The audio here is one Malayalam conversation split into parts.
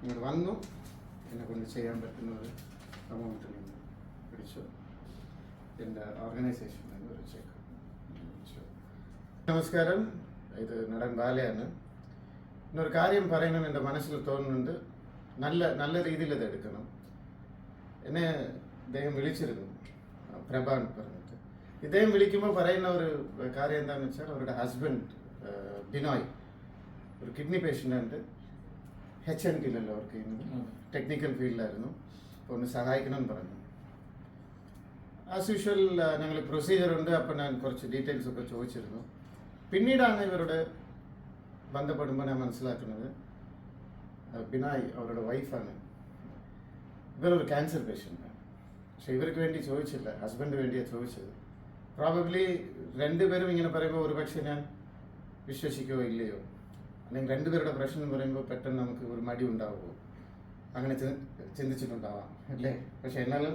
നിങ്ങൾ വന്നു, എന്നെ കൊണ്ട് ചെയ്യാൻ പറ്റുന്ന ഒരു എമൗണ്ട് നിങ്ങൾ പിടിച്ചു. എൻ്റെ ഓർഗനൈസേഷനിൽ നിന്ന് ഒരു ചെക്ക്. നമസ്കാരം, ഇത് നടൻ ബാലയാണ്. ഇന്നൊരു കാര്യം പറയണമെന്ന് എൻ്റെ മനസ്സിൽ തോന്നുന്നുണ്ട്. നല്ല രീതിയിൽ ഇത് എടുക്കണം. എന്നെ ഇദ്ദേഹം വിളിച്ചിരുന്നു, പ്രഭാൻ പറഞ്ഞിട്ട്. ഇദ്ദേഹം വിളിക്കുമ്പോൾ പറയുന്ന ഒരു കാര്യം എന്താണെന്ന് വെച്ചാൽ, അവരുടെ ഹസ്ബൻഡ് ബിനോയ് ഒരു കിഡ്നി പേഷ്യൻ്റ്, HNT-യിലല്ല വർക്ക് ചെയ്യുന്നത്, ടെക്നിക്കൽ ഫീൽഡിലായിരുന്നു. അപ്പോൾ ഒന്ന് സഹായിക്കണമെന്ന് പറഞ്ഞു. ആസ് യൂഷ്വൽ ഞങ്ങൾ പ്രൊസീജിയറുണ്ട്. അപ്പോൾ ഞാൻ കുറച്ച് ഡീറ്റെയിൽസ് ഒക്കെ ചോദിച്ചിരുന്നു. പിന്നീടാണ് ഇവരുടെ ബന്ധപ്പെടുമ്പോൾ ഞാൻ മനസ്സിലാക്കുന്നത്, ബിനായ് അവരുടെ വൈഫാണ്. ഇവരൊരു ക്യാൻസർ പേഷ്യൻ്റാണ്. പക്ഷെ ഇവർക്ക് വേണ്ടി ചോദിച്ചില്ല, ഹസ്ബൻഡ് വേണ്ടിയാണ് ചോദിച്ചത്. പ്രോബബ്ലി രണ്ടുപേരും ഇങ്ങനെ പറയുമ്പോൾ ഒരുപക്ഷെ ഞാൻ വിശ്വസിക്കുകയോ ഇല്ലയോ, അല്ലെങ്കിൽ രണ്ടുപേരുടെ പ്രശ്നം എന്ന് പറയുമ്പോൾ പെട്ടെന്ന് നമുക്ക് ഒരു മടി ഉണ്ടാവുമോ, അങ്ങനെ ചിന്തിച്ചിട്ടുണ്ടാവാം അല്ലേ. പക്ഷെ എന്നാലും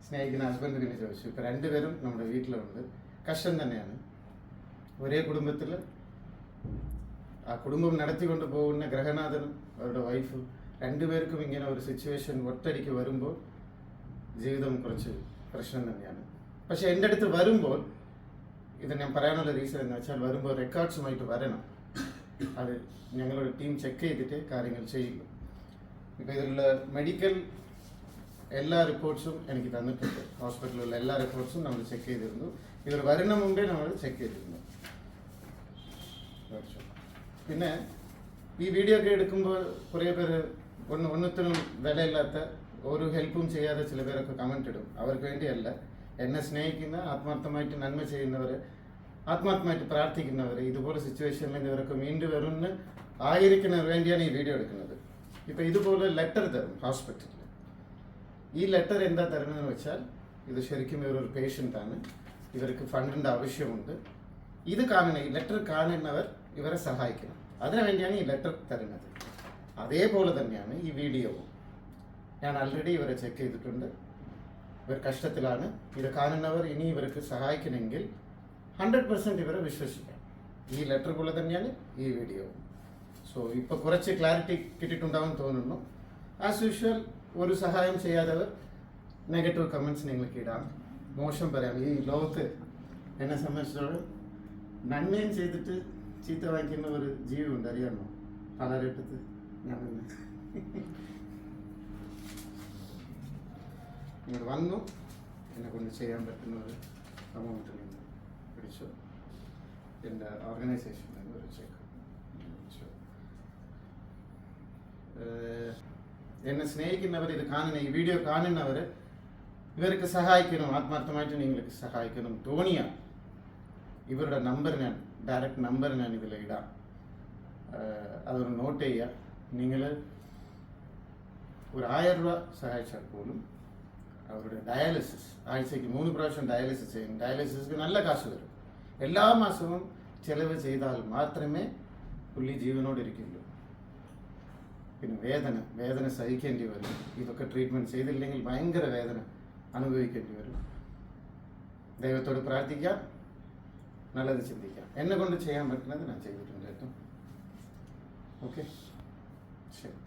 സ്നേഹിക്കുന്ന ഹസ്ബൻഡ് പിന്നെ ചോദിച്ചു. ഇപ്പം രണ്ടുപേരും നമ്മുടെ വീട്ടിലുണ്ട്. കഷ്ടം തന്നെയാണ്. ഒരേ കുടുംബത്തിൽ ആ കുടുംബം നടത്തിക്കൊണ്ട് പോകുന്ന ഗ്രഹനാഥനും അവരുടെ വൈഫും രണ്ടുപേർക്കും ഇങ്ങനെ ഒരു സിറ്റുവേഷൻ ഒറ്റടിക്ക് വരുമ്പോൾ ജീവിതം കുറച്ച് പ്രശ്നം തന്നെയാണ്. പക്ഷെ എൻ്റെ അടുത്ത് വരുമ്പോൾ, ഇത് ഞാൻ പറയാനുള്ള റീസൺ എന്ന് വെച്ചാൽ, വരുമ്പോൾ റെക്കോർഡ്സുമായിട്ട് വരണം. അത് ഞങ്ങളുടെ ടീം ചെക്ക് ചെയ്തിട്ട് കാര്യങ്ങൾ ചെയ്യുള്ളൂ. ഇപ്പോൾ ഇതിലുള്ള മെഡിക്കൽ എല്ലാ റിപ്പോർട്ട്സും എനിക്ക് തന്നിട്ടുണ്ട്. ഹോസ്പിറ്റലിലുള്ള എല്ലാ റിപ്പോർട്ട്സും നമ്മൾ ചെക്ക് ചെയ്തിരുന്നു. ഇവർ വരുന്ന മുമ്പേ നമ്മൾ ചെക്ക് ചെയ്തിരുന്നു. പിന്നെ ഈ വീഡിയോ ഒക്കെ എടുക്കുമ്പോൾ കുറേ പേര് ഒന്നത്തിനും വിലയില്ലാത്ത ഒരു ഹെൽപ്പും ചെയ്യാതെ ചില പേരൊക്കെ കമൻറ്റ് ഇടും. അവർക്ക് വേണ്ടിയല്ല, എന്നെ സ്നേഹിക്കുന്ന, ആത്മാർത്ഥമായിട്ട് നന്മ ചെയ്യുന്നവർ, ആത്മാർത്ഥമായിട്ട് പ്രാർത്ഥിക്കുന്നവർ, ഇതുപോലെ സിറ്റുവേഷനിൽ ഇവരൊക്കെ വീണ്ടും വരുന്ന ആയിരിക്കുന്നതിന് വേണ്ടിയാണ് ഈ വീഡിയോ എടുക്കുന്നത്. ഇപ്പോൾ ഇതുപോലെ ലെറ്റർ തരും ഹോസ്പിറ്റലിൽ. ഈ ലെറ്റർ എന്താ തരുന്നതെന്ന് വെച്ചാൽ, ഇത് ശരിക്കും ഇവരൊരു പേഷ്യൻ്റാണ്, ഇവർക്ക് ഫണ്ടിൻ്റെ ആവശ്യമുണ്ട്. ഇത് കാണുന്ന, ഈ ലെറ്റർ കാണുന്നവർ ഇവരെ സഹായിക്കണം. അതിനുവേണ്ടിയാണ് ഈ ലെറ്റർ തരുന്നത്. അതേപോലെ തന്നെയാണ് ഈ വീഡിയോവും. ഞാൻ ആൾറെഡി ഇവരെ ചെക്ക് ചെയ്തിട്ടുണ്ട്. ഇവർ കഷ്ടത്തിലാണ്. ഇത് കാണുന്നവർ ഇനി ഇവർക്ക് സഹായിക്കണമെങ്കിൽ 100% ഇവരെ വിശ്വസിക്കാം. ഈ ലെറ്റർ പോലെ തന്നെയാണ് ഈ വീഡിയോ. സോ ഇപ്പോൾ കുറച്ച് ക്ലാരിറ്റി കിട്ടിയിട്ടുണ്ടാവും തോന്നുന്നു. ആസ് യൂഷ്വൽ ഒരു സഹായം ചെയ്യാത്തവർ നെഗറ്റീവ് കമൻറ്റ്സ് നിങ്ങൾക്ക് ഇടാം, മോശം പറയാം. ഈ ലോകത്ത് എന്നെ സംബന്ധിച്ചിടത്തോളം നന്മയും ചെയ്തിട്ട് ചീത്ത വാങ്ങിക്കുന്ന ഒരു ജീവിയുണ്ട്, അറിയാമോ? പലരെടുത്ത് ഞാൻ നിങ്ങൾ വന്നു, എന്നെ കൊണ്ട് ചെയ്യാൻ പറ്റുന്ന ഒരു എമൗണ്ട് നിങ്ങൾ പിടിച്ചു. എൻ്റെ ഓർഗനൈസേഷനിൽ നിന്ന് ഒരു ചെക്ക്. എന്നെ സ്നേഹിക്കുന്നവർ, ഇത് കാണുന്ന, ഈ വീഡിയോ കാണുന്നവർ ഇവർക്ക് സഹായിക്കണം, ആത്മാർത്ഥമായിട്ട് നിങ്ങൾക്ക് സഹായിക്കണം തോന്നിയാൽ ഇവരുടെ നമ്പർ ഞാൻ, ഡയറക്റ്റ് നമ്പർ ഞാൻ ഇതിൽ ഇടാം. അതൊന്ന് നോട്ട് ചെയ്യുക. നിങ്ങൾ ഒരു 1000 രൂപ സഹായിച്ചാൽ പോലും അവരുടെ ഡയാലിസിസ്, ആഴ്ചയ്ക്ക് 3 പ്രാവശ്യം ഡയാലിസിസ് ചെയ്യും. ഡയാലിസിസ്ക്ക് നല്ല കാശ് വരും. എല്ലാ മാസവും ചെലവ് ചെയ്താൽ മാത്രമേ പുള്ളി ജീവനോടിരിക്കുള്ളൂ. പിന്നെ വേദന സഹിക്കേണ്ടി വരും. ഇതൊക്കെ ട്രീറ്റ്മെൻറ്റ് ചെയ്തില്ലെങ്കിൽ ഭയങ്കര വേദന അനുഭവിക്കേണ്ടി വരും. ദൈവത്തോട് പ്രാർത്ഥിക്കാം, നല്ലത് ചിന്തിക്കാം. എന്നെ കൊണ്ട് ചെയ്യാൻ പറ്റുന്നത് ഞാൻ ചെയ്തിട്ടുണ്ട് കേട്ടോ. ഓക്കെ, ശരി.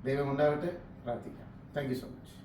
ദൈവം ഉണ്ടാവട്ടെ, പ്രാർത്ഥിക്കാം. Thank you so much.